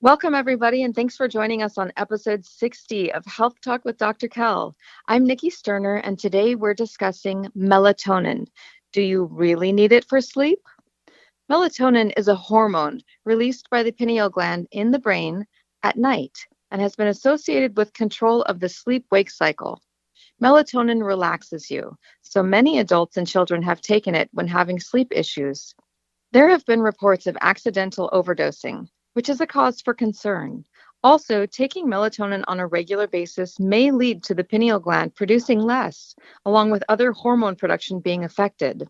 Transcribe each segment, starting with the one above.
Welcome, everybody, and thanks for joining us on episode 60 of Health Talk with Dr. Kell. I'm Nikki Sterner, and today we're discussing melatonin. Do you really need it for sleep? Melatonin is a hormone released by the pineal gland in the brain at night and has been associated with control of the sleep wake cycle. Melatonin relaxes you, so many adults and children have taken it when having sleep issues. There have been reports of accidental overdosing, which is a cause for concern. Also, taking melatonin on a regular basis may lead to the pineal gland producing less, along with other hormone production being affected.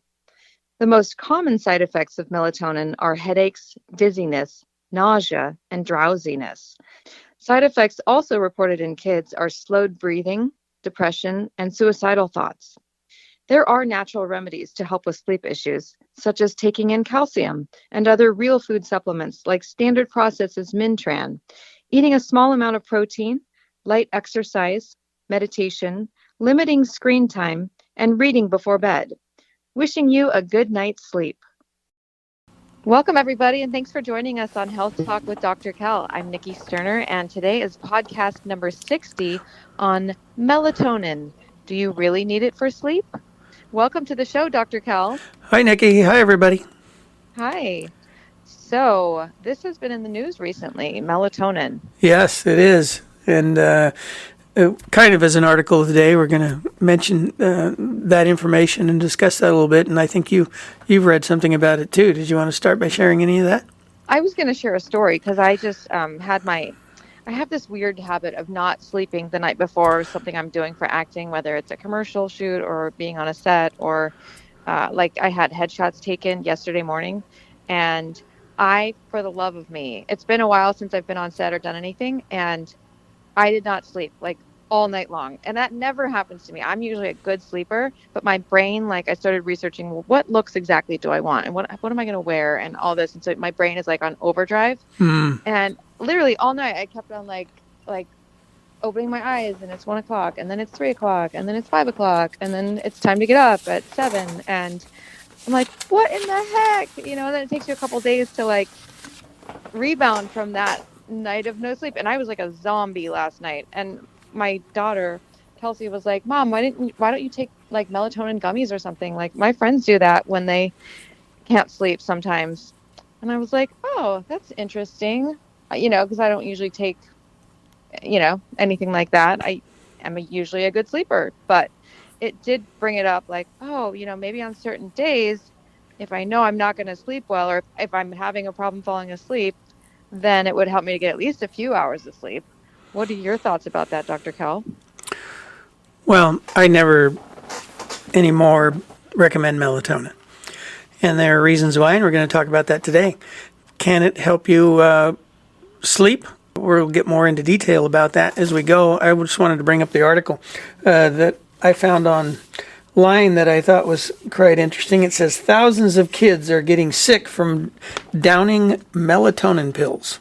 The most common side effects of melatonin are headaches, dizziness, nausea, and drowsiness. Side effects also reported in kids are slowed breathing, depression, and suicidal thoughts. There are natural remedies to help with sleep issues, such as taking in calcium and other real food supplements like standard processes Mintran, eating a small amount of protein, light exercise, meditation, limiting screen time, and reading before bed. Wishing you a good night's sleep. Welcome, everybody, and thanks for joining us on Health Talk with Dr. Kell. I'm Nikki Sterner, and today is podcast number 60 on melatonin. Do you really need it for sleep? Welcome to the show, Dr. Kell. Hi, Nikki. Hi, everybody. Hi. So, this has been in the news recently, melatonin. Yes, it is. And kind of as an article today, we're going to mention that information and discuss that a little bit. And I think you've read something about it too. Did you want to start by sharing any of that? I was going to share a story because I just I have this weird habit of not sleeping the night before something I'm doing for acting, whether it's a commercial shoot or being on a set or like I had headshots taken yesterday morning. And for the love of me, it's been a while since I've been on set or done anything. And I did not sleep like all night long. And that never happens to me. I'm usually a good sleeper, but my brain, like I started researching, well, what looks exactly do I want? And what am I going to wear and all this. And so my brain is like on overdrive. And literally all night I kept on like opening my eyes and it's 1 o'clock and then it's 3 o'clock and then it's 5 o'clock and then it's time to get up at 7. And I'm like, what in the heck? And then it takes you a couple days to like rebound from that night of no sleep. And I was like a zombie last night. And my daughter, Kelsey, was like, Mom, why don't you take like melatonin gummies or something? Like my friends do that when they can't sleep sometimes. And I was like, oh, that's interesting. Because I don't usually take, anything like that. I am usually a good sleeper, but it did bring it up like, oh, maybe on certain days, if I know I'm not going to sleep well, or if I'm having a problem falling asleep, then it would help me to get at least a few hours of sleep. What are your thoughts about that, Dr. Kell? Well, I never anymore recommend melatonin. And there are reasons why, and we're going to talk about that today. Can it help you sleep? We'll get more into detail about that as we go. I just wanted to bring up the article that I found online that I thought was quite interesting. It says thousands of kids are getting sick from downing melatonin pills.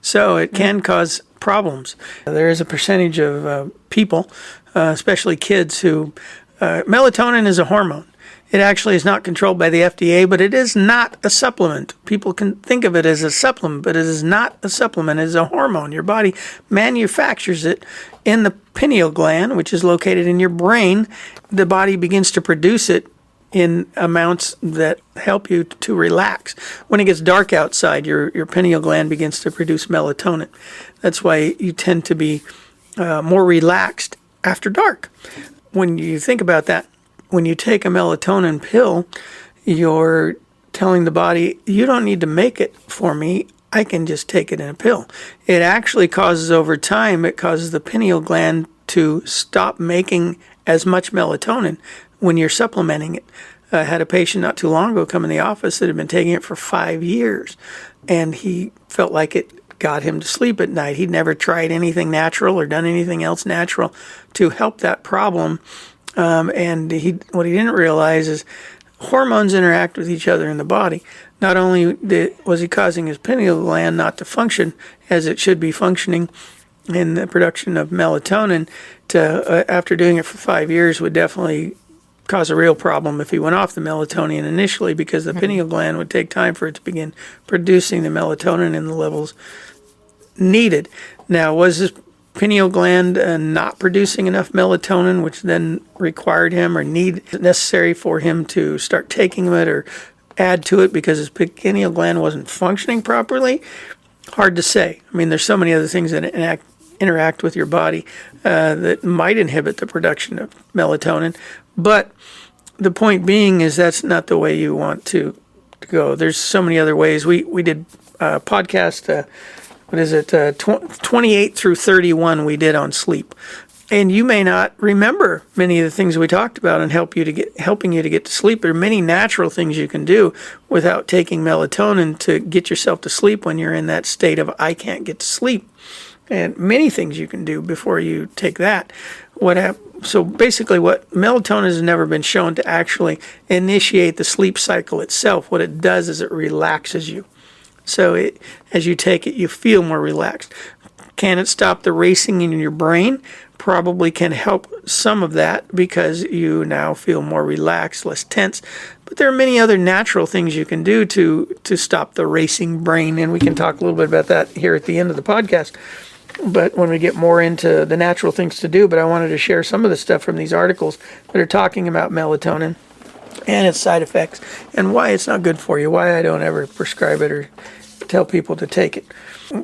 So it can cause problems. There is a percentage of people, especially kids, who melatonin is a hormone. It actually is not controlled by the FDA, but it is not a supplement. People can think of it as a supplement, but it is not a supplement. It is a hormone. Your body manufactures it in the pineal gland, which is located in your brain. The body begins to produce it in amounts that help you to relax. When it gets dark outside, your pineal gland begins to produce melatonin. That's why you tend to be more relaxed after dark. When you think about that, when you take a melatonin pill, you're telling the body, you don't need to make it for me. I can just take it in a pill. It actually causes over time, it causes the pineal gland to stop making as much melatonin when you're supplementing it. I had a patient not too long ago come in the office that had been taking it for 5 years, and he felt like it got him to sleep at night. He'd never tried anything natural or done anything else natural to help that problem. And what he didn't realize is hormones interact with each other in the body. Not only was he causing his pineal gland not to function as it should be functioning in the production of melatonin, after doing it for 5 years would definitely cause a real problem if he went off the melatonin initially, because the pineal gland would take time for it to begin producing the melatonin in the levels needed. Now, was his pineal gland not producing enough melatonin, which then required him or necessary for him to start taking it or add to it because his pineal gland wasn't functioning properly? Hard to say. I mean, there's so many other things that interact with your body that might inhibit the production of melatonin. But the point being is that's not the way you want to go. There's so many other ways. We did a podcast, 28 through 31 we did on sleep. And you may not remember many of the things we talked about and helping you to get to sleep. There are many natural things you can do without taking melatonin to get yourself to sleep when you're in that state of I can't get to sleep. And many things you can do before you take that. So basically what melatonin has never been shown to actually initiate the sleep cycle itself. What it does is it relaxes you. So as you take it, you feel more relaxed. Can it stop the racing in your brain? Probably can help some of that because you now feel more relaxed, less tense. But there are many other natural things you can do to stop the racing brain, and we can talk a little bit about that here at the end of the podcast. But when we get more into the natural things to do, but I wanted to share some of the stuff from these articles that are talking about melatonin and its side effects and why it's not good for you, why I don't ever prescribe it or tell people to take it.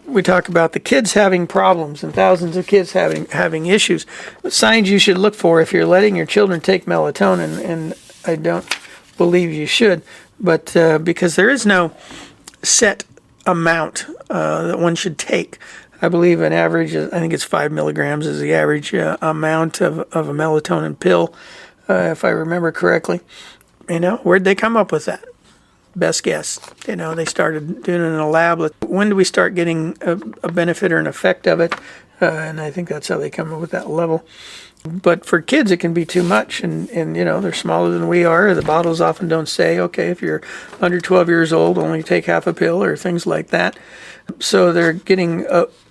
We talk about the kids having problems and thousands of kids having issues. Signs you should look for if you're letting your children take melatonin, and I don't believe you should, but because there is no set amount that one should take. I believe an average, I think it's 5 milligrams is the average amount of a melatonin pill, if I remember correctly. Where'd they come up with that? Best guess. They started doing it in a lab. When do we start getting a benefit or an effect of it? And I think that's how they come up with that level. But for kids, it can be too much. And they're smaller than we are. The bottles often don't say, okay, if you're under 12 years old, only take half a pill or things like that. So they're getting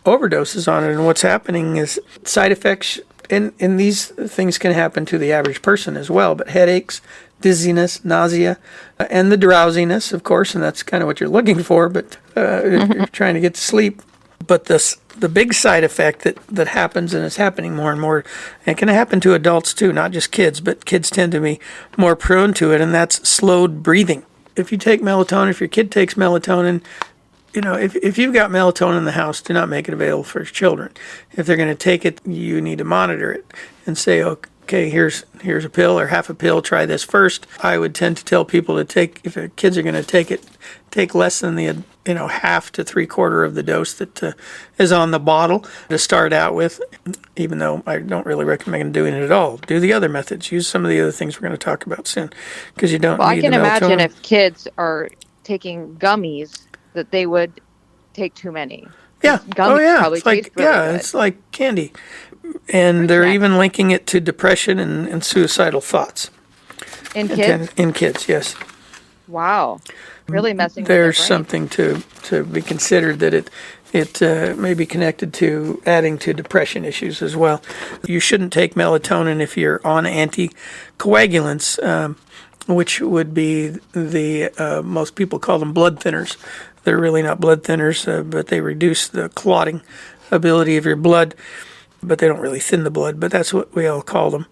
overdoses on it. And what's happening is side effects, and these things can happen to the average person as well, but headaches, dizziness, nausea, and the drowsiness, of course, and that's kind of what you're looking for, but you're trying to get to sleep. But the big side effect that happens, and is happening more and more, and can happen to adults too, not just kids, but kids tend to be more prone to it, and that's slowed breathing. If you take melatonin, if your kid takes melatonin, if you've got melatonin in the house, do not make it available for children. If they're going to take it, you need to monitor it and say, okay, here's a pill or half a pill, try this first. I would tend to tell people to take, if their kids are going to take it, take less than the half to 3/4 of the dose that is on the bottle to start out with, even though I don't really recommend doing it at all. Do the other methods. Use some of the other things we're going to talk about soon because you don't need the melatonin. I can imagine if kids are taking gummies that they would take too many. Yeah. Gummies probably it's like taste really good. It's like candy. And they're even linking it to depression and suicidal thoughts. In kids? In kids, yes. Wow. Really messing with There's their brain. something to be considered that it may be connected to adding to depression issues as well. You shouldn't take melatonin if you're on anticoagulants, which would be the, most people call them blood thinners. They're really not blood thinners, but they reduce the clotting ability of your blood. But they don't really thin the blood, but that's what we all call them.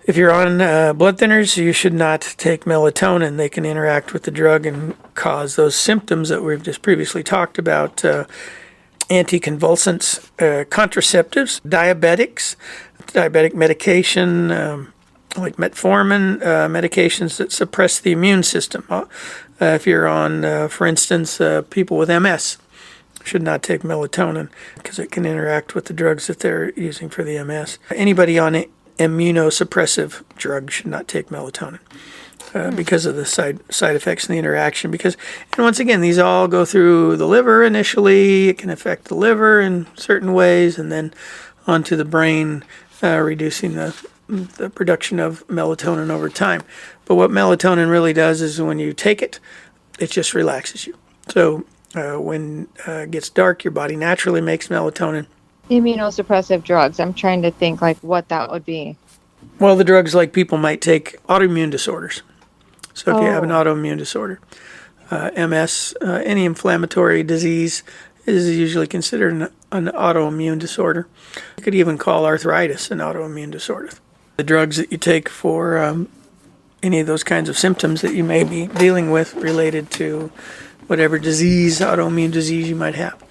If you're on blood thinners, you should not take melatonin. They can interact with the drug and cause those symptoms that we've just previously talked about. Anticonvulsants, contraceptives, diabetic medication, like metformin, medications that suppress the immune system. If you're on, for instance, people with MS, should not take melatonin because it can interact with the drugs that they're using for the MS. Anybody on immunosuppressive drugs should not take melatonin because of the side effects and the interaction. And once again, these all go through the liver initially. It can affect the liver in certain ways and then onto the brain, reducing the production of melatonin over time. But what melatonin really does is when you take it, it just relaxes you. So when it gets dark, your body naturally makes melatonin. Immunosuppressive drugs. I'm trying to think like what that would be. Well, the drugs like people might take autoimmune disorders. So if you have an autoimmune disorder, MS, any inflammatory disease, is usually considered an autoimmune disorder. You could even call arthritis an autoimmune disorder. The drugs that you take for any of those kinds of symptoms that you may be dealing with related to whatever disease, autoimmune disease you might have,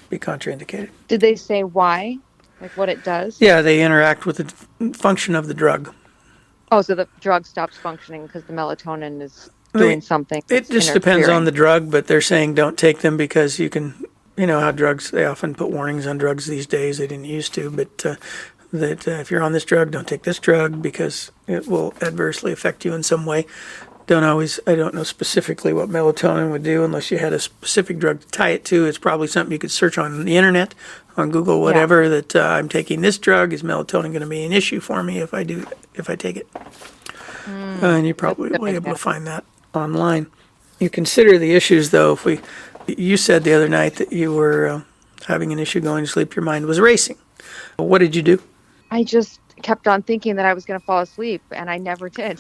be contraindicated. Did they say why? Like what it does? Yeah, they interact with the function of the drug. Oh, so the drug stops functioning because the melatonin is doing something. It just depends on the drug, but they're saying don't take them because you can, you know how drugs, they often put warnings on drugs these days. They didn't used to, but if you're on this drug, don't take this drug because it will adversely affect you in some way. I don't know specifically what melatonin would do unless you had a specific drug to tie it to. It's probably something you could search on the internet, on Google, whatever, that I'm taking this drug. Is melatonin going to be an issue for me if I take it? And you probably will be able to find that online. You consider the issues, though. You said the other night that you were having an issue going to sleep. Your mind was racing. What did you do? I just kept on thinking that I was going to fall asleep, and I never did.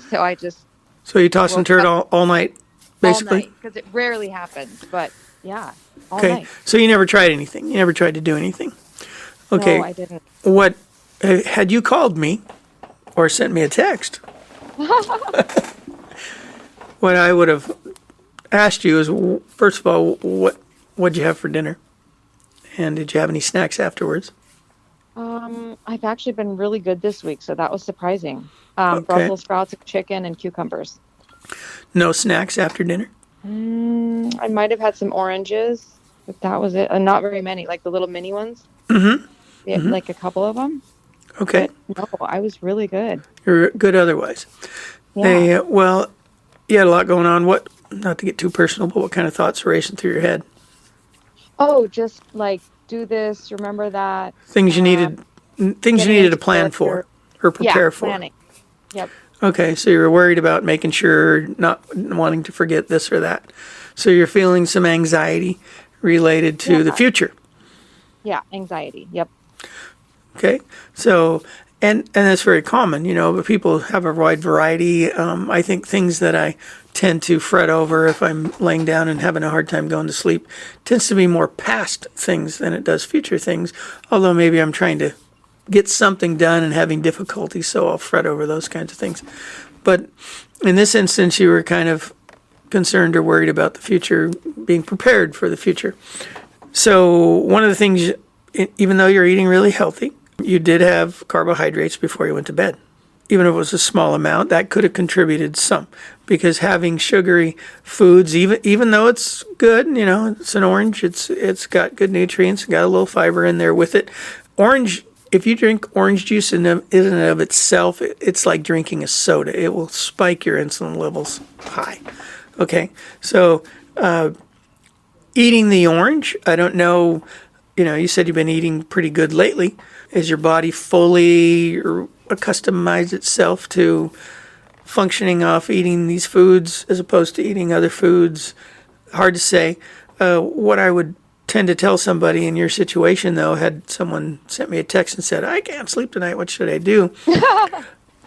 So you tossed and turned all night, basically? All night, because it rarely happens, but yeah, all okay. night. So you never tried anything? You never tried to do anything? Okay. No, I didn't. What, had you called me or sent me a text, what I would have asked you is, first of all, what'd you have for dinner? And did you have any snacks afterwards? I've actually been really good this week, so that was surprising. Okay. Brussels sprouts, chicken, and cucumbers. No snacks after dinner? I might have had some oranges, but that was it. And not very many, like the little mini ones. Mm-hmm. Yeah, like a couple of them. Okay. But no, I was really good. You're good otherwise. Yeah. Well, you had a lot going on. Not to get too personal, but what kind of thoughts were racing through your head? Oh, just like do this, remember that. Things you needed to plan for or prepare for. Planning. Yep. Okay, so you were worried about making sure, not wanting to forget this or that. So you're feeling some anxiety related to the future. Yeah, anxiety. Yep. Okay, so and that's very common, but people have a wide variety. I think things that I tend to fret over if I'm laying down and having a hard time going to sleep tends to be more past things than it does future things, although maybe I'm trying to get something done and having difficulty, so I'll fret over those kinds of things. But in this instance, you were kind of concerned or worried about the future, being prepared for the future. So one of the things, even though you're eating really healthy, you did have carbohydrates before you went to bed. Even if it was a small amount, that could have contributed some. Because having sugary foods, even though it's good, it's an orange, it's got good nutrients, got a little fiber in there with it. Orange, if you drink orange juice in and of itself, it's like drinking a soda. It will spike your insulin levels high. Okay, so eating the orange, I don't know, you said you've been eating pretty good lately. Is your body fully accustomized itself to functioning off eating these foods as opposed to eating other foods? Hard to say. What I would tend to tell somebody in your situation, though, had someone sent me a text and said, I can't sleep tonight, what should I do?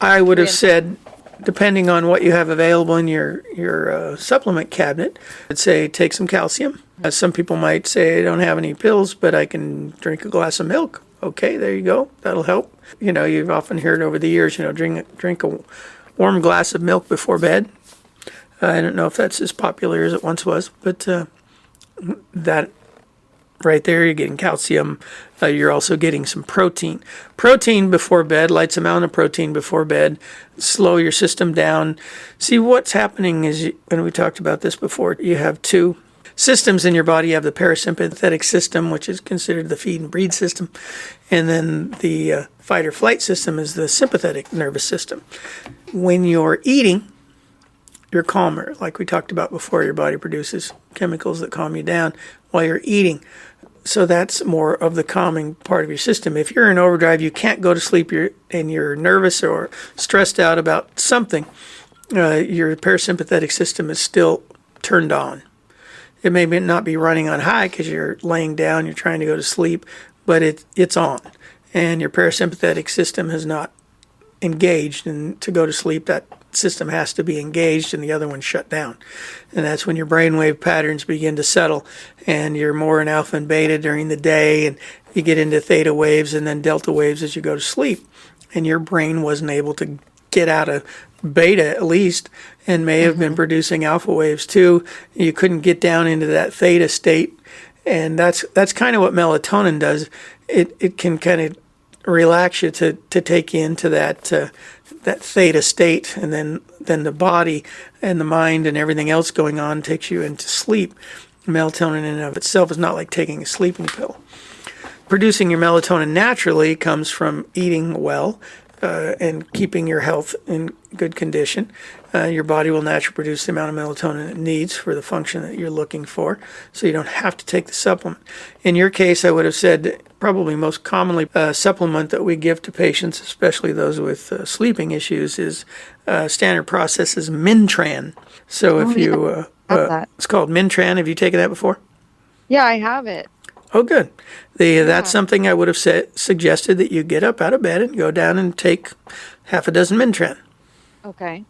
I would have said, depending on what you have available in your supplement cabinet, I'd say take some calcium. Some people might say I don't have any pills, but I can drink a glass of milk. Okay, there you go. That'll help. You've often heard over the years, drink a warm glass of milk before bed. I don't know if that's as popular as it once was, but that right there, you're getting calcium. You're also getting some protein. Protein before bed, light amount of protein before bed, slow your system down. See, what's happening is, and we talked about this before, you have two systems in your body. You have the parasympathetic system, which is considered the feed and breathe system, and then the fight or flight system is the sympathetic nervous system. When you're eating, you're calmer. Like we talked about before, your body produces chemicals that calm you down while you're eating. So that's more of the calming part of your system. If you're in overdrive, you can't go to sleep, and you're nervous or stressed out about something, your parasympathetic system is still turned on. It may not be running on high because you're laying down, you're trying to go to sleep, but it's on. And your parasympathetic system has not engaged, and to go to sleep, that system has to be engaged and the other one shut down. And that's when your brainwave patterns begin to settle and you're more in alpha and beta during the day, and you get into theta waves and then delta waves as you go to sleep. And your brain wasn't able to get out of beta at least, and may have been producing alpha waves too. You couldn't get down into that theta state. And that's kind of what melatonin does. It can kind of relax you to take you into that theta state, and then the body and the mind and everything else going on takes you into sleep. Melatonin in and of itself is not like taking a sleeping pill. Producing your melatonin naturally comes from eating well and keeping your health in good condition. Your body will naturally produce the amount of melatonin it needs for the function that you're looking for, so you don't have to take the supplement. In your case, I would have said probably most commonly supplement that we give to patients, especially those with sleeping issues, is standard process is Mintran. So if you, it's called Mintran. Have you taken that before? Yeah, I have it. Oh, good. That's something I would have suggested that you get up out of bed and go down and take half a dozen Mintran. Okay.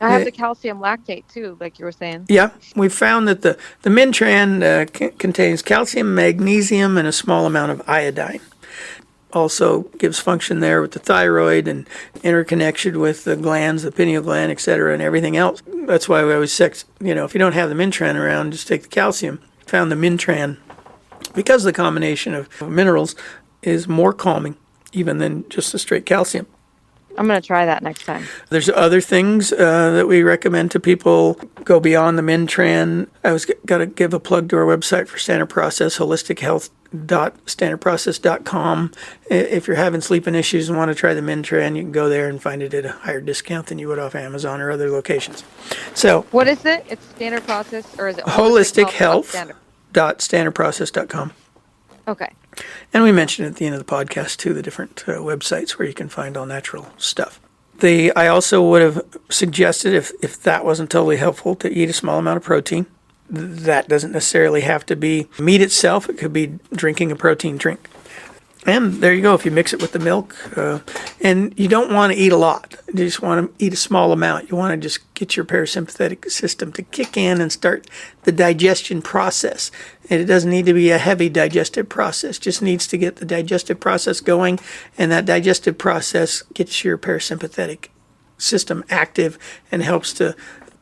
I have the calcium lactate too, like you were saying. Yeah, we found that the Mintran contains calcium, magnesium, and a small amount of iodine. Also gives function there with the thyroid and interconnection with the glands, the pineal gland, etc., and everything else. That's why we always say, if you don't have the Mintran around, just take the calcium. Found the Mintran, because the combination of minerals is more calming even than just the straight calcium. I'm going to try that next time. There's other things that we recommend to people go beyond the Mintran. I was got to give a plug to our website for Standard Process, holistichealth.standardprocess.com. If you're having sleeping issues and want to try the Mintran, you can go there and find it at a higher discount than you would off Amazon or other locations. So, what is it? It's Standard Process, or is it holistichealth.standardprocess.com. Okay. And we mentioned at the end of the podcast, too, the different websites where you can find all natural stuff. I also would have suggested, if that wasn't totally helpful, to eat a small amount of protein. That doesn't necessarily have to be meat itself. It could be drinking a protein drink. And there you go, if you mix it with the milk. And you don't want to eat a lot. You just want to eat a small amount. You want to just get your parasympathetic system to kick in and start the digestion process. And it doesn't need to be a heavy digestive process. It just needs to get the digestive process going. And that digestive process gets your parasympathetic system active and helps to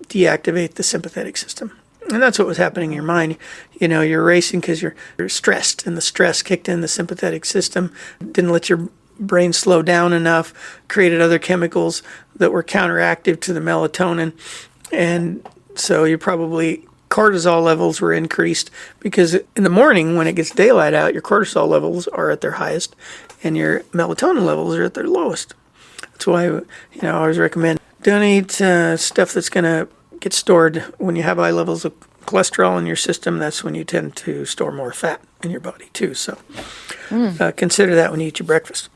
deactivate the sympathetic system. And that's what was happening in your mind. You're racing because you're stressed, and the stress kicked in the sympathetic system, didn't let your brain slow down enough, created other chemicals that were counteractive to the melatonin. And so you probably cortisol levels were increased, because in the morning when it gets daylight out, your cortisol levels are at their highest and your melatonin levels are at their lowest. That's why I always recommend don't eat stuff that's going to get stored. When you have high levels of cholesterol in your system, that's when you tend to store more fat in your body too. So consider that when you eat your breakfast.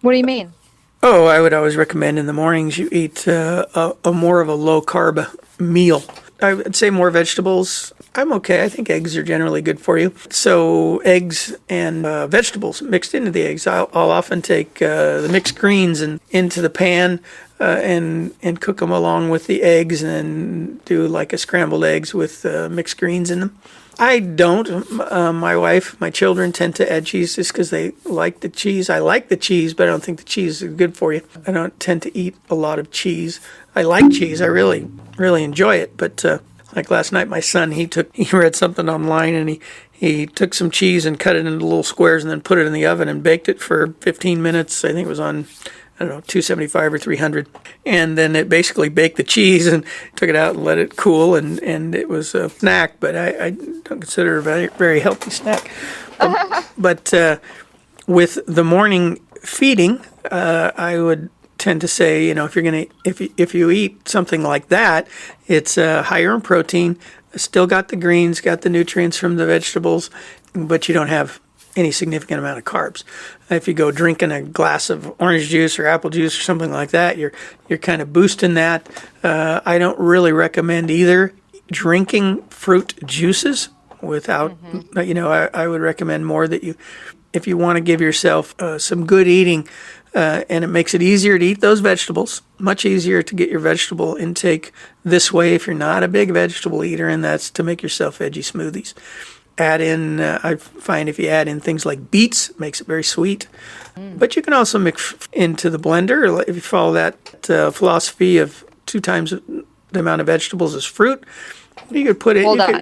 What do you mean? I would always recommend in the mornings you eat a more of a low carb meal. I would say more vegetables. I'm okay. I think eggs are generally good for you. So eggs and vegetables mixed into the eggs. I'll often take the mixed greens and into the pan and cook them along with the eggs, and then do like a scrambled eggs with mixed greens in them. I don't. My wife, my children tend to add cheese just because they like the cheese. I like the cheese, but I don't think the cheese is good for you. I don't tend to eat a lot of cheese. I like cheese. I really, really enjoy it. But like last night, my son, he read something online, and he took some cheese and cut it into little squares and then put it in the oven and baked it for 15 minutes. I think it was on 275 or 300. And then it basically baked the cheese and took it out and let it cool. And it was a snack, but I don't consider it a very, very healthy snack. But with the morning feeding, I would tend to say, if you eat something like that, it's higher in protein, still got the greens, got the nutrients from the vegetables, but you don't have any significant amount of carbs. If you go drinking a glass of orange juice or apple juice or something like that, you're kind of boosting that. I don't really recommend either drinking fruit juices without, I would recommend more that if you want to give yourself some good eating, and it makes it easier to eat those vegetables, much easier to get your vegetable intake this way if you're not a big vegetable eater, and that's to make yourself veggie smoothies. Add in, I find if you add in things like beets, it makes it very sweet. But you can also mix into the blender if you follow that philosophy of 2 times the amount of vegetables as fruit. You could put it. Hold on.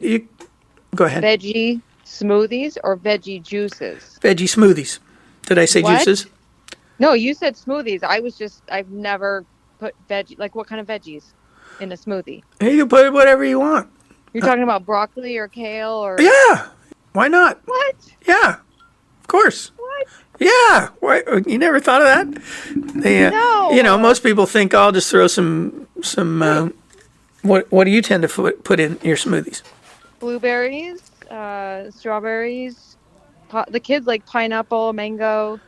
Go ahead. Veggie smoothies or veggie juices? Veggie smoothies. Did I say What? juices? No, you said smoothies. I've never put veggie, like what kind of veggies in a smoothie? You can put whatever you want. You're talking about broccoli or kale or Yeah. Why not? what? Yeah. Of course. What? Yeah. Why, you never thought of that? No. Most people think, I'll just throw some. What do you tend to put in your smoothies? Blueberries, strawberries. The kids like pineapple, mango.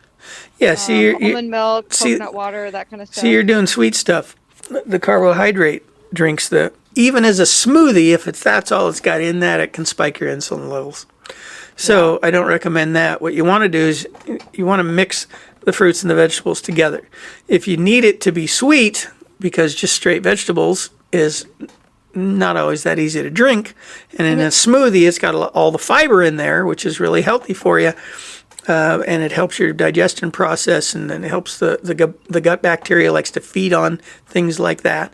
Yeah. See, almond milk, coconut water, that kind of stuff. See, you're doing sweet stuff. The carbohydrate drinks, even as a smoothie, if that's all it's got in that, it can spike your insulin levels. So I don't recommend that. What you want to do is you want to mix the fruits and the vegetables together. If you need it to be sweet, because just straight vegetables is not always that easy to drink, and in a smoothie, it's got all the fiber in there, which is really healthy for you. And it helps your digestion process, and then it helps the gut bacteria likes to feed on things like that.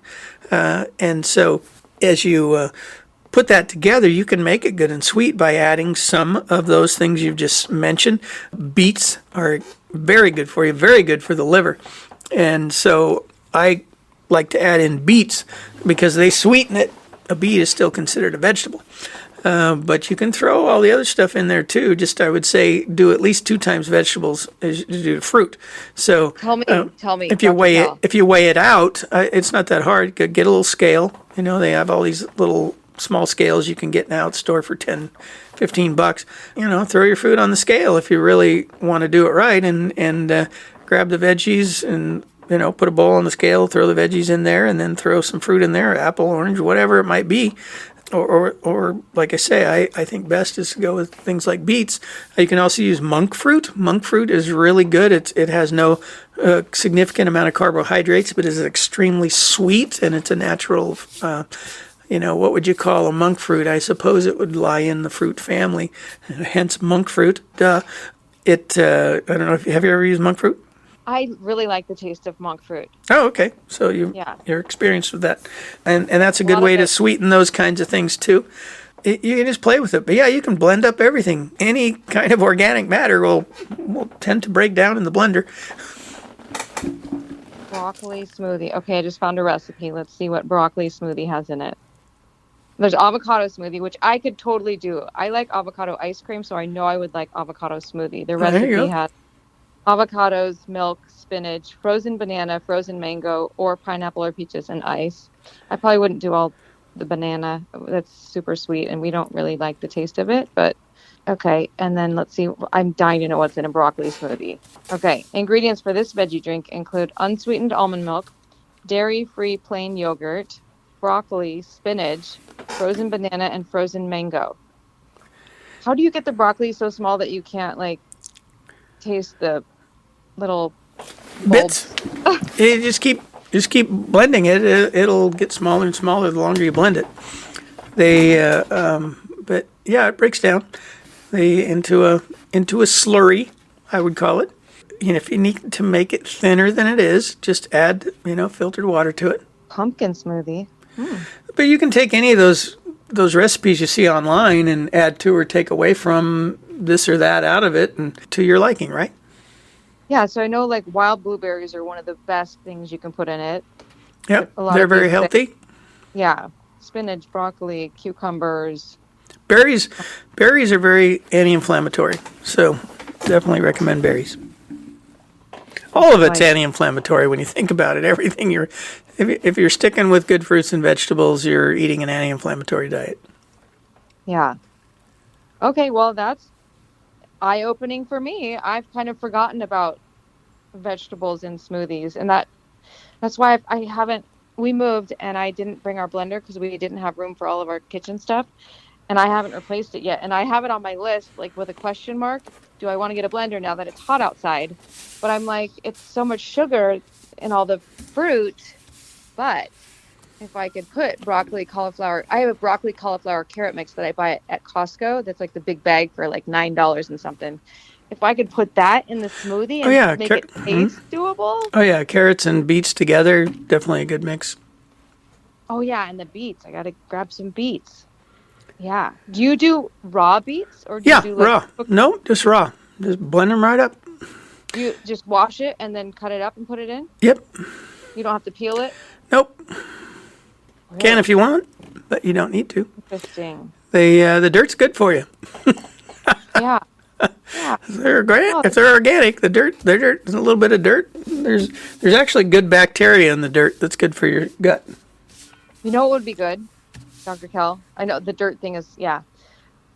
And so as you put that together, you can make it good and sweet by adding some of those things you've just mentioned. Beets are very good for you, very good for the liver. And so I like to add in beets because they sweeten it. A beet is still considered a vegetable. But you can throw all the other stuff in there too. Just, I would say, do at least 2 times vegetables as you do fruit. So Tell me. If you weigh it out, it's not that hard. Get a little scale. They have all these little small scales you can get now at the store for $10-15. Throw your food on the scale if you really want to do it right, and grab the veggies and put a bowl on the scale, throw the veggies in there, and then throw some fruit in there, apple, orange, whatever it might be. Or like I say, I think best is to go with things like beets. You can also use monk fruit. Monk fruit is really good. It has no significant amount of carbohydrates, but is extremely sweet, and it's a natural, what would you call a monk fruit? I suppose it would lie in the fruit family, hence monk fruit. Duh. I don't know, have you ever used monk fruit? I really like the taste of monk fruit. Oh, okay. So you're experienced with that. And that's a good way to sweeten those kinds of things too. You can just play with it. But yeah, you can blend up everything. Any kind of organic matter will tend to break down in the blender. Broccoli smoothie. Okay, I just found a recipe. Let's see what broccoli smoothie has in it. There's avocado smoothie, which I could totally do. I like avocado ice cream, so I know I would like avocado smoothie. The recipe has avocados, milk, spinach, frozen banana, frozen mango, or pineapple or peaches and ice. I probably wouldn't do all the banana. That's super sweet, and we don't really like the taste of it, but okay. And then let's see. I'm dying to know what's in a broccoli smoothie. Okay. Ingredients for this veggie drink include unsweetened almond milk, dairy-free plain yogurt, broccoli, spinach, frozen banana, and frozen mango. How do you get the broccoli so small that you can't, taste the little bits? You just keep blending it. It'll get smaller and smaller the longer you blend it. But yeah, it breaks down into a slurry, I would call it. If you need to make it thinner than it is, just add filtered water to it. Pumpkin smoothie. But you can take any of those recipes you see online and add to or take away from this or that out of it, and to your liking, right? Yeah, so I know wild blueberries are one of the best things you can put in it. Yep, they're very healthy. Yeah, spinach, broccoli, cucumbers. Berries are very anti-inflammatory, so definitely recommend berries. All of it's anti-inflammatory when you think about it. Everything if you're sticking with good fruits and vegetables, you're eating an anti-inflammatory diet. Yeah. Okay, well, that's eye-opening for me. I've kind of forgotten about vegetables in smoothies, and that's why I haven't. We moved, and I didn't bring our blender because we didn't have room for all of our kitchen stuff. and I haven't replaced it yet. And I have it on my list, like with a question mark. Do I want to get a blender now that it's hot outside? But I'm like, it's so much sugar in all the fruit. But if I could put broccoli, cauliflower, I have a broccoli, cauliflower, carrot mix that I buy at Costco. That's like the big bag for like $9 and something. If I could put that in the smoothie Oh and yeah, make it taste doable. oh yeah, carrots and beets together, definitely a good mix. Oh yeah, and the beets. I gotta grab some beets. Yeah. Do you do raw beets or do you Yeah, do like raw. cooked? No, just raw. Just blend them right up. Do you just wash it and then cut it up and put it in? Yep. You don't have to peel it? Nope. Can if Really? you want, but you don't need to. Interesting. The dirt's good for you. Yeah. Yeah. Oh, If they're organic, the dirt, a little bit of dirt. There's actually good bacteria in the dirt that's good for your gut. you know what would be good, Dr. Kell? I know the dirt thing is, yeah.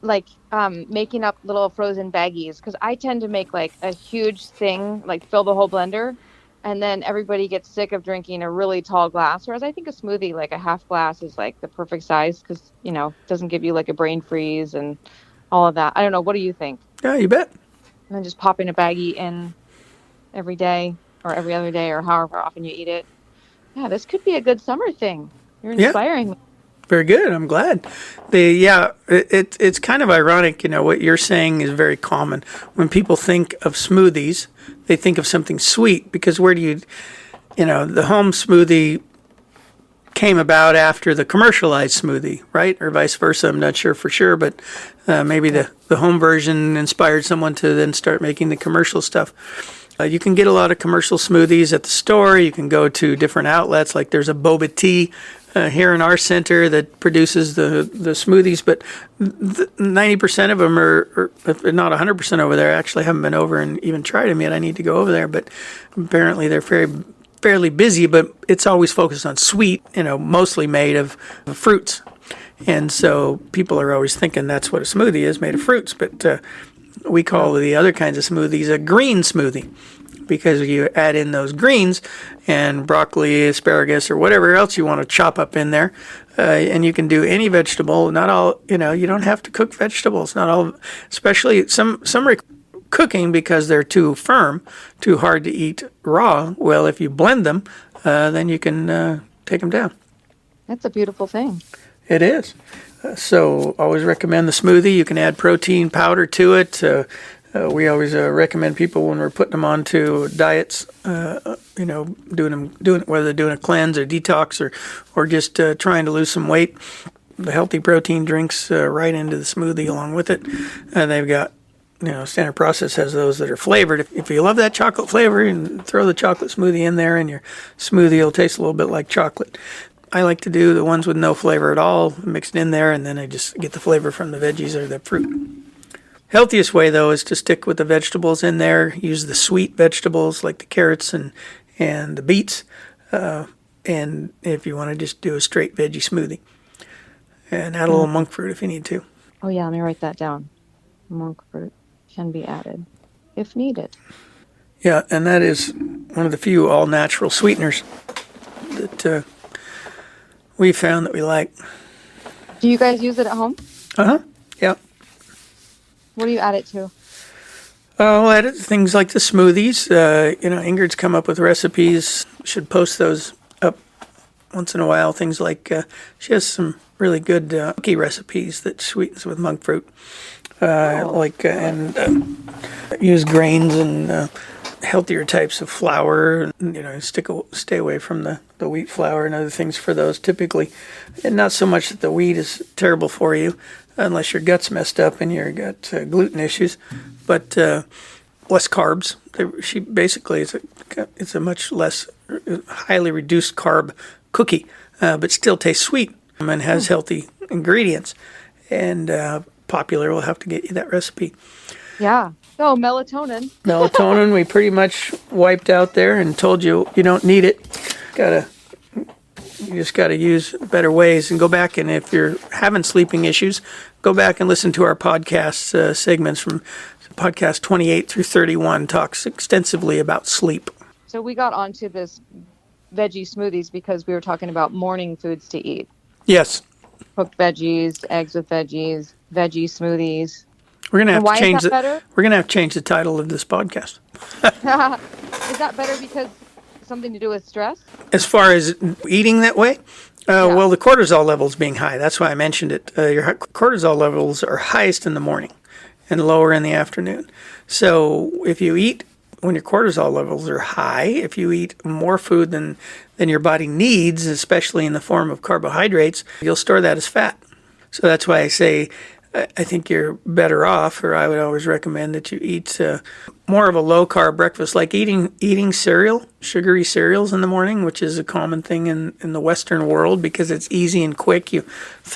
Like making up little frozen baggies because I tend to make like a huge thing, like fill the whole blender, and then everybody gets sick of drinking a really tall glass. Whereas I think a smoothie, like a half glass, is like the perfect size because it doesn't give you like a brain freeze and all of that. I don't know. What do you think? Yeah, you bet. And then just popping a baggie in every day or every other day or however often you eat it. Yeah, this could be a good summer thing. You're Yeah, inspiring me. very good. I'm glad. It's kind of ironic. What you're saying is very common. When people think of smoothies, they think of something sweet because where do the home smoothie came about after the commercialized smoothie, right? Or vice versa. I'm not sure for sure, but maybe the home version inspired someone to then start making the commercial stuff. You can get a lot of commercial smoothies at the store. You can go to different outlets, like there's a boba tea here in our center that produces the smoothies, but 90% of them are if not 100% over there. I actually haven't been over and even tried them yet. I need to go over there, but apparently they're fairly busy, but it's always focused on sweet, mostly made of fruits. And so people are always thinking that's what a smoothie is, made of fruits, but we call the other kinds of smoothies a green smoothie because you add in those greens and broccoli, asparagus, or whatever else you want to chop up in there. And you can do any vegetable. Not all, you don't have to cook vegetables. Not all, especially some cooking because they're too firm, too hard to eat raw. Well, if you blend them, then you can take them down. That's a beautiful thing. It is. So always recommend the smoothie. You can add protein powder to it. We always recommend people when we're putting them onto diets, doing whether they're doing a cleanse or detox or just trying to lose some weight. The healthy protein drinks right into the smoothie along with it. And they've got, Standard Process has those that are flavored. If you love that chocolate flavor, you can throw the chocolate smoothie in there, and your smoothie will taste a little bit like chocolate. I like to do the ones with no flavor at all, mixed in there, and then I just get the flavor from the veggies or the fruit. Healthiest way, though, is to stick with the vegetables in there. Use the sweet vegetables like the carrots and the beets. And if you want to just do a straight veggie smoothie. And add a little monk fruit if you need to. Oh, yeah, let me write that down. Monk fruit can be added if needed. Yeah, and that is one of the few all-natural sweeteners that we found that we like. Do you guys use it at home? Uh-huh, yeah. What do you add it to? We'll add it to things like the smoothies. Ingrid's come up with recipes. Should post those up once in a while. Things like she has some really good cookie recipes that sweetens with monk fruit. Use grains and healthier types of flour. Stay away from the wheat flour and other things for those typically. And not so much that the wheat is terrible for you, unless your gut's messed up and you've got gluten issues, but less carbs. She basically it's a much less highly reduced carb cookie, but still tastes sweet and has healthy ingredients. And Popular will have to get you that recipe. Yeah. So melatonin. Melatonin, we pretty much wiped out there and told you don't need it. You just got to use better ways and go back. And if you're having sleeping issues, go back and listen to our podcast segments from podcast 28 through 31. Talks extensively about sleep. So we got onto this veggie smoothies because we were talking about morning foods to eat. Yes. Cooked veggies, eggs with veggies, veggie smoothies. We're gonna And have to why is change that the better? we're gonna have to change the title of this podcast. Is that better because something to do with stress? As far as eating that way, Yeah. well, the cortisol levels being high. That's why I mentioned it. Your cortisol levels are highest in the morning and lower in the afternoon. So if you eat when your cortisol levels are high, if you eat more food than your body needs, especially in the form of carbohydrates, you'll store that as fat. So that's why I say I think you're better off, or I would always recommend that you eat more of a low carb breakfast, like eating cereal, sugary cereals in the morning, which is a common thing in the Western world because it's easy and quick. You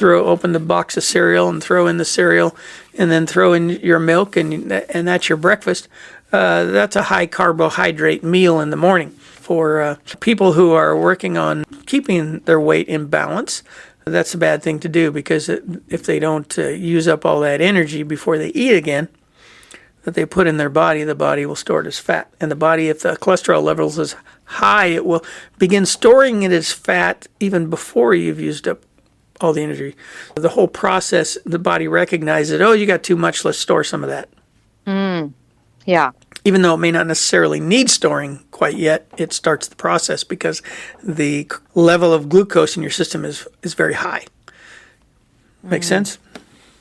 open the box of cereal and throw in the cereal, and then throw in your milk, and that's your breakfast. That's a high carbohydrate meal in the morning. For people who are working on keeping their weight in balance, that's a bad thing to do because if they don't use up all that energy before they eat again that they put in their body, the body will store it as fat. And the body, if the cholesterol levels is high, it will begin storing it as fat even before you've used up all the energy. The whole process, the body recognizes, oh, you got too much, let's store some of that. Yeah. Even though it may not necessarily need storing quite yet, it starts the process because the level of glucose in your system is very high. Make sense?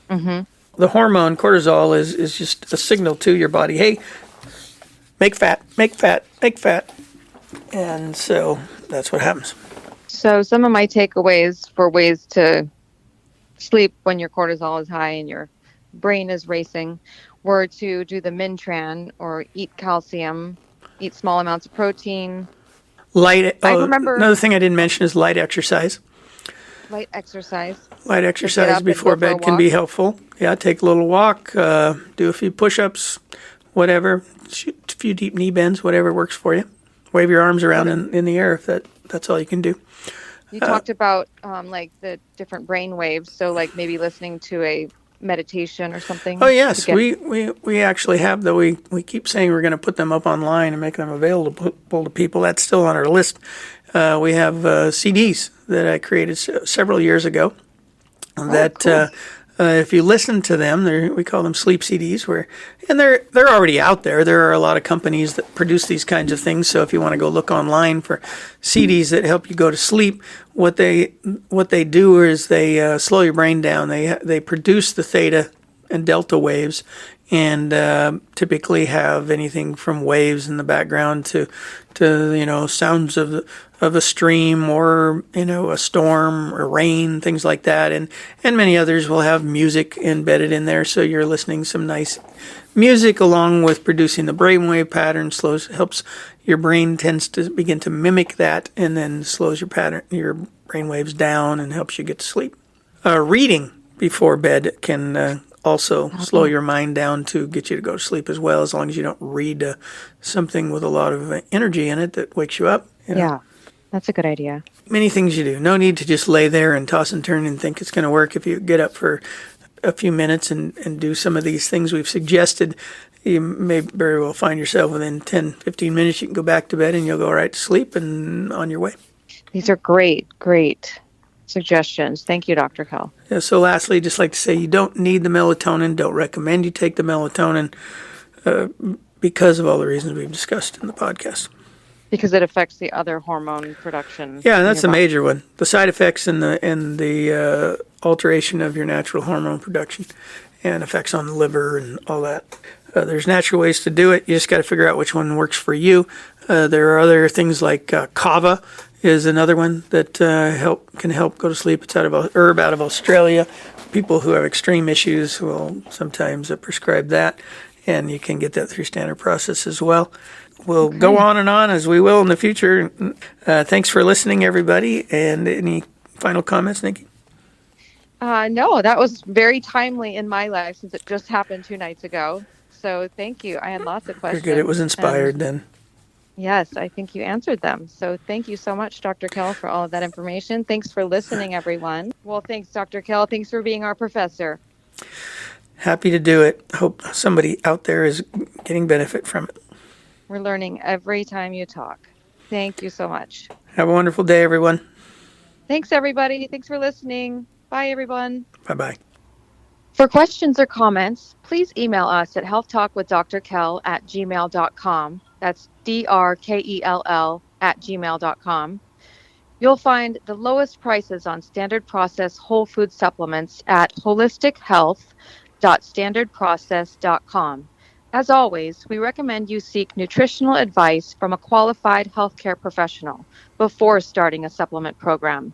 Mm-hmm. The hormone cortisol is just a signal to your body, hey, make fat, make fat, make fat. And so that's what happens. So some of my takeaways for ways to sleep when your cortisol is high and your brain is racing were to do the Mintran or eat calcium, eat small amounts of protein. I remember Another thing I didn't mention is light exercise. light exercise, Light like get exercise up and go before for a bed can be walk. helpful. Yeah, take a little walk, do a few push-ups, whatever, shoot a few deep knee bends, whatever works for you. Wave your arms around in the air if that's all you can do. You talked about like the different brain waves, so like maybe listening to a meditation or Oh something to yes, get. we actually have, though we keep saying we're going to put them up online and make them available to people. That's still on our list. We have CDs that I created several years ago that Cool. if you listen to them, we call them sleep CDs. And they're already out there. There are a lot of companies that produce these kinds of things. So if you want to go look online for CDs that help you go to sleep, what they do is they slow your brain down. They produce the theta and delta waves, and typically have anything from waves in the background to sounds of a stream or a storm or rain, things like that, and many others will have music embedded in there, so you're listening some nice music along with producing the brainwave pattern. Helps your brain tends to begin to mimic that, and then slows your brainwaves down and helps you get to sleep. Reading before bed can also slow your mind down to get you to go to sleep as well, as long as you don't read something with a lot of energy in it that wakes you up. Yeah, that's a good idea. Many things you do. No need to just lay there and toss and turn and think it's going to work. If you get up for a few minutes and do some of these things we've suggested, you may very well find yourself within 10, 15 minutes, you can go back to bed and you'll go right to sleep and on your way. These are great suggestions. Thank you, Dr. Kell. Yeah, so lastly, just like to say you don't need the melatonin. Don't recommend you take the melatonin because of all the reasons we've discussed in the podcast. Because it affects the other hormone production. Yeah, that's the major one. The side effects and the alteration of your natural hormone production and effects on the liver and all that. There's natural ways to do it. You just got to figure out which one works for you. There are other things like kava is another one that can help go to sleep. It's herb out of Australia. People who have extreme issues will sometimes prescribe that, and you can get that through standard process as well. We'll go on and on as we will in the future. Thanks for listening, everybody. And any final comments, Nikki? No, that was very timely in my life since it just happened 2 nights ago. So thank you. I had lots of questions. Very good. It was inspired then. Yes, I think you answered them. So thank you so much, Dr. Kell, for all of that information. Thanks for listening, everyone. Well, thanks, Dr. Kell. Thanks for being our professor. Happy to do it. Hope somebody out there is getting benefit from it. We're learning every time you talk. Thank you so much. Have a wonderful day, everyone. Thanks, everybody. Thanks for listening. Bye, everyone. Bye-bye. For questions or comments, please email us at healthtalkwithdrkel@gmail.com. That's DRKELL at gmail.com. You'll find the lowest prices on standard process whole food supplements at holistichealth.standardprocess.com. As always, we recommend you seek nutritional advice from a qualified healthcare professional before starting a supplement program.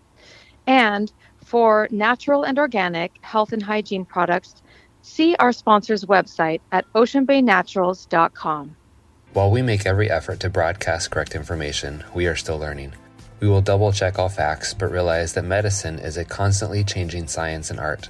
And for natural and organic health and hygiene products, see our sponsor's website at oceanbaynaturals.com. While we make every effort to broadcast correct information, we are still learning. We will double-check all facts, but realize that medicine is a constantly changing science and art.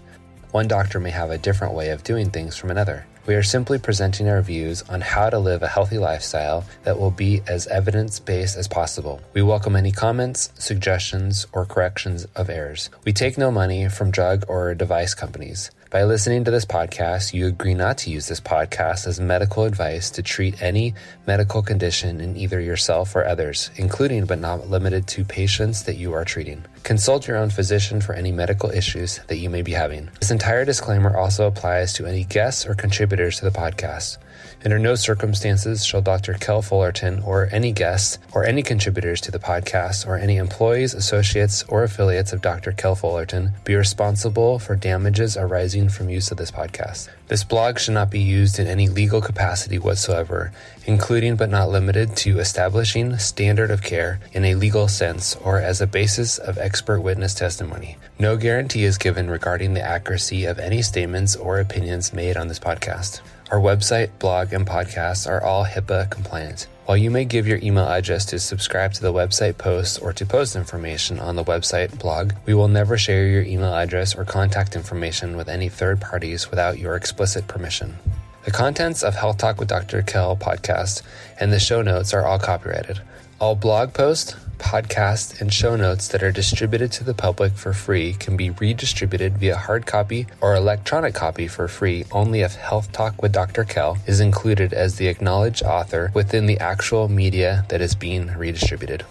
One doctor may have a different way of doing things from another. We are simply presenting our views on how to live a healthy lifestyle that will be as evidence-based as possible. We welcome any comments, suggestions, or corrections of errors. We take no money from drug or device companies. By listening to this podcast, you agree not to use this podcast as medical advice to treat any medical condition in either yourself or others, including but not limited to patients that you are treating. Consult your own physician for any medical issues that you may be having. This entire disclaimer also applies to any guests or contributors to the podcast. Under no circumstances shall Dr. Kell Fullerton or any guests or any contributors to the podcast or any employees, associates, or affiliates of Dr. Kell Fullerton be responsible for damages arising from use of this podcast. This blog should not be used in any legal capacity whatsoever, including but not limited to establishing standard of care in a legal sense or as a basis of expert witness testimony. No guarantee is given regarding the accuracy of any statements or opinions made on this podcast. Our website, blog, and podcasts are all HIPAA compliant. While you may give your email address to subscribe to the website posts or to post information on the website blog, we will never share your email address or contact information with any third parties without your explicit permission. The contents of Health Talk with Dr. Kell podcast and the show notes are all copyrighted. All blog posts, podcasts, and show notes that are distributed to the public for free can be redistributed via hard copy or electronic copy for free only if Health Talk with Dr. Kell is included as the acknowledged author within the actual media that is being redistributed.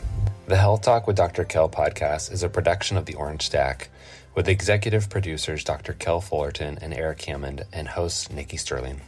The Health Talk with Dr. Kell podcast is a production of the Orange Stack, with executive producers Dr. Kell Fullerton and Eric Hammond and host Nikki Sterling.